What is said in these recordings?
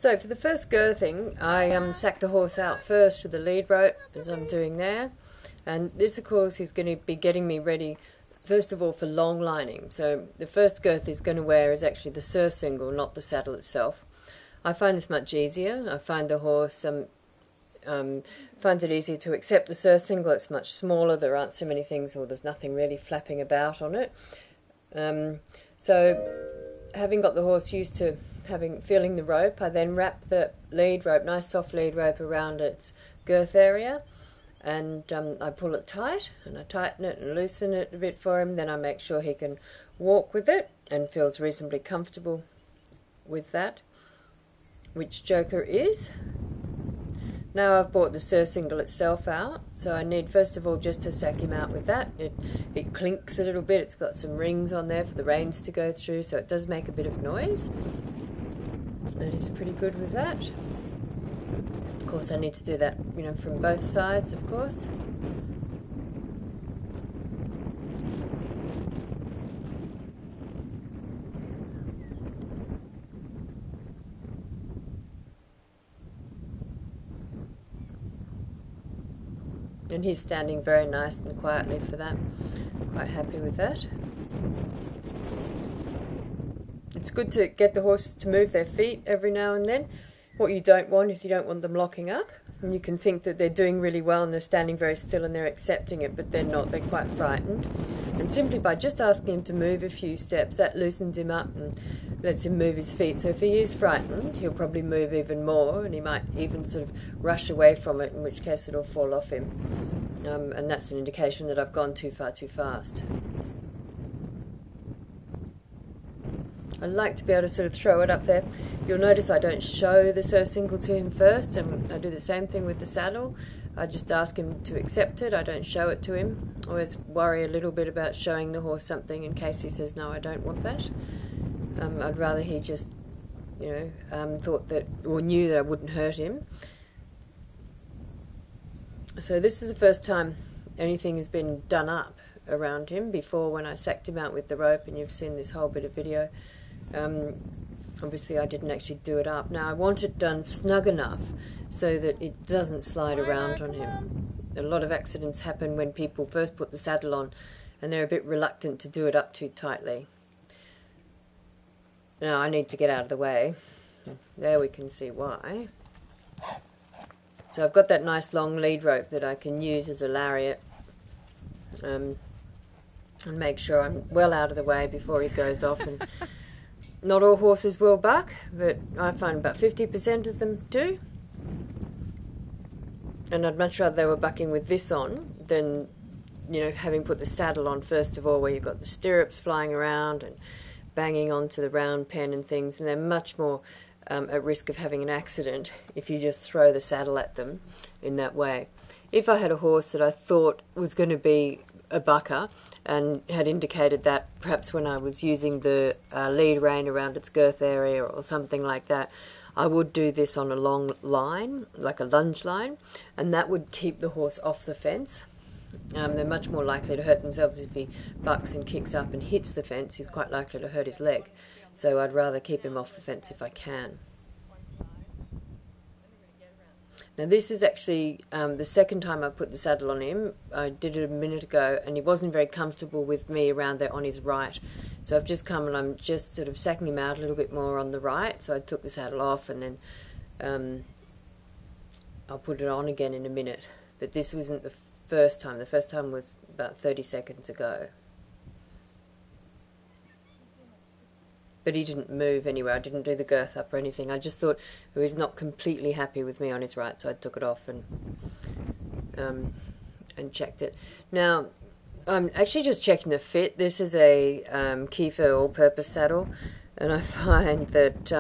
So for the first girthing, I sacked the horse out first with the lead rope, as I'm doing there. And this, of course, is going to be getting me ready, first of all, for long lining. So the first girth he's going to wear is actually the surcingle, not the saddle itself. I find this much easier. I find the horse finds it easier to accept the surcingle. It's much smaller. There aren't so many things, or there's nothing really flapping about on it. So having got the horse used to feeling the rope, I then wrap the lead rope, nice soft lead rope, around its girth area, and I pull it tight, and I tighten it and loosen it a bit for him. Then I make sure he can walk with it and feels reasonably comfortable with that, which Joker is. Now I've brought the surcingle itself out, so I need first of all just to sack him out with that. It clinks a little bit. It's got some rings on there for the reins to go through, so it does make a bit of noise. And he's pretty good with that. Of course, I need to do that, from both sides, of course. And he's standing very nice and quietly for that. Quite happy with that. It's good to get the horses to move their feet every now and then. What you don't want is you don't want them locking up. And you can think that they're doing really well and they're standing very still and they're accepting it, but they're not. They're quite frightened. And simply by just asking him to move a few steps, that loosens him up and lets him move his feet. So if he is frightened, he'll probably move even more, and he might even sort of rush away from it, in which case it'll fall off him. And that's an indication that I've gone too far too fast. I like to be able to sort of throw it up there. You'll notice I don't show the surcingle to him first, and I do the same thing with the saddle. I just ask him to accept it. I don't show it to him. I always worry a little bit about showing the horse something in case he says, no, I don't want that. I'd rather he just, thought that, or knew that I wouldn't hurt him. So this is the first time anything has been done up around him. Before, when I sacked him out with the rope, and you've seen this whole bit of video, obviously I didn't actually do it up. Now I want it done snug enough so that it doesn't slide around on him. A lot of accidents happen when people first put the saddle on and they're a bit reluctant to do it up too tightly. Now I need to get out of the way. There we can see why. So I've got that nice long lead rope that I can use as a lariat, and make sure I'm well out of the way before he goes off. And not all horses will buck, but I find about 50% of them do. And I'd much rather they were bucking with this on than, having put the saddle on first of all, where you've got the stirrups flying around and banging onto the round pen and things, and they're much more at risk of having an accident if you just throw the saddle at them in that way. If I had a horse that I thought was going to be a bucker and had indicated that perhaps when I was using the lead rein around its girth area or something like that, I would do this on a long line, like a lunge line, and that would keep the horse off the fence. They're much more likely to hurt themselves if he bucks and kicks up and hits the fence. He's quite likely to hurt his leg. So I'd rather keep him off the fence if I can. Now this is actually the second time I put the saddle on him. I did it a minute ago and he wasn't very comfortable with me around there on his right. So I've just come and I'm just sort of sacking him out a little bit more on the right. So I took the saddle off and then I'll put it on again in a minute. But this wasn't the first time. The first time was about 30 seconds ago. But he didn't move anywhere. I didn't do the girth up or anything. I just thought he was not completely happy with me on his right, so I took it off and checked it. Now, I'm actually just checking the fit. This is a Kiefer all-purpose saddle, and I find that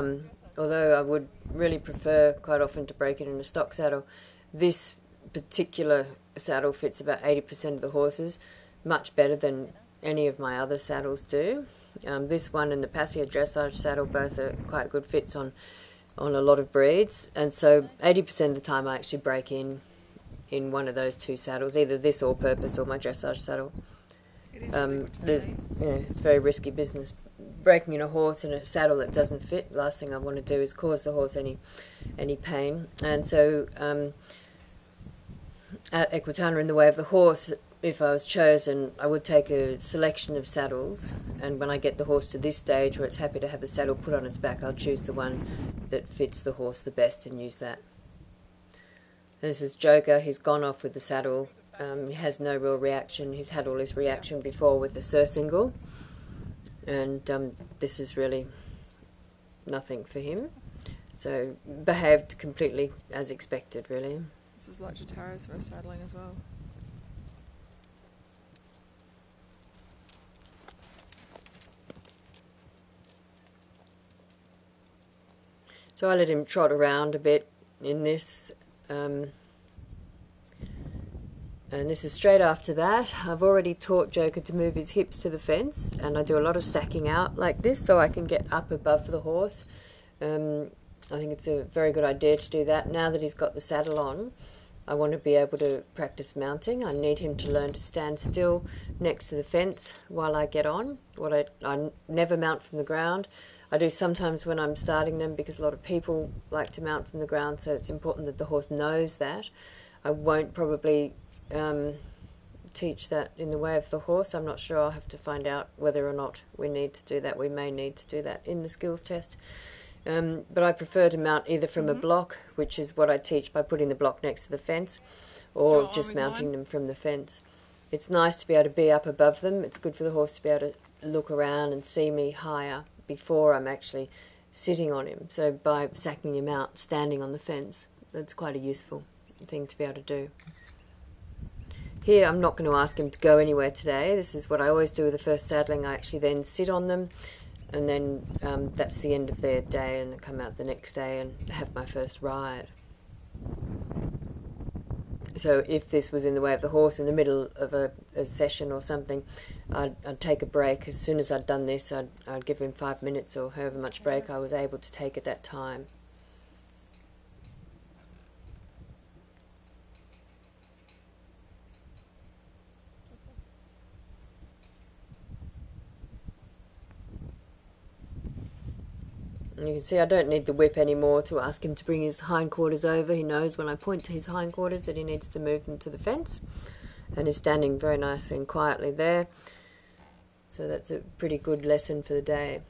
although I would really prefer quite often to break it in a stock saddle, this particular saddle fits about 80% of the horses, much better than any of my other saddles do. This one and the Passia dressage saddle both are quite good fits on a lot of breeds, and so 80% of the time I actually break in one of those two saddles, either this all-purpose or my dressage saddle. It is really good to see. It's very risky business breaking in a horse in a saddle that doesn't fit. Last thing I want to do is cause the horse any pain. And so at Equitana, in the way of the horse, if I was chosen, I would take a selection of saddles, and when I get the horse to this stage where it's happy to have a saddle put on its back, I'll choose the one that fits the horse the best and use that. This is Joker. He's gone off with the saddle. He has no real reaction. He's had all his reaction before with the surcingle, and this is really nothing for him. So behaved completely as expected, really. This was like Jataro's first saddling as well. So I let him trot around a bit in this. And this is straight after that. I've already taught Joker to move his hips to the fence, and I do a lot of sacking out like this so I can get up above the horse. I think it's a very good idea to do that. Now that he's got the saddle on, I want to be able to practice mounting. I need him to learn to stand still next to the fence while I get on. I never mount from the ground. I do sometimes when I'm starting them because a lot of people like to mount from the ground, so it's important that the horse knows that. I won't probably teach that in the way of the horse. I'm not sure. I'll have to find out whether or not we need to do that. We may need to do that in the skills test. But I prefer to mount either from a block, which is what I teach by putting the block next to the fence, or just mounting them from the fence. It's nice to be able to be up above them. It's good for the horse to be able to look around and see me higher before I'm actually sitting on him. So by sacking him out, standing on the fence, that's quite a useful thing to be able to do. Here I'm not going to ask him to go anywhere today. This is what I always do with the first saddling. I actually then sit on them, and then that's the end of their day, and I come out the next day and have my first ride. So if this was in the way of the horse in the middle of a session or something, I'd take a break. As soon as I'd done this, I'd give him 5 minutes or however much break I was able to take at that time. And you can see I don't need the whip anymore to ask him to bring his hindquarters over. He knows when I point to his hindquarters that he needs to move them to the fence, and is standing very nicely and quietly there. So that's a pretty good lesson for the day.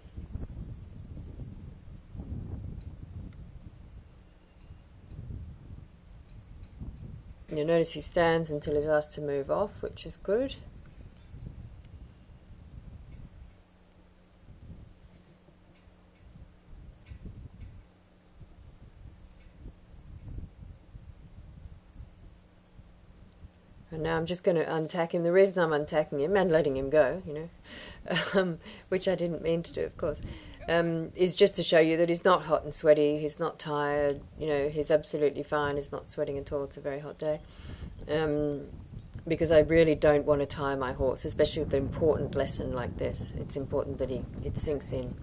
You'll notice he stands until he's asked to move off, which is good. And now I'm just going to untack him. The reason I'm untacking him and letting him go, which I didn't mean to do, of course, is just to show you that he's not hot and sweaty, he's not tired, he's absolutely fine, he's not sweating at all. It's a very hot day. Because I really don't want to tire my horse, especially with an important lesson like this. It's important that it sinks in.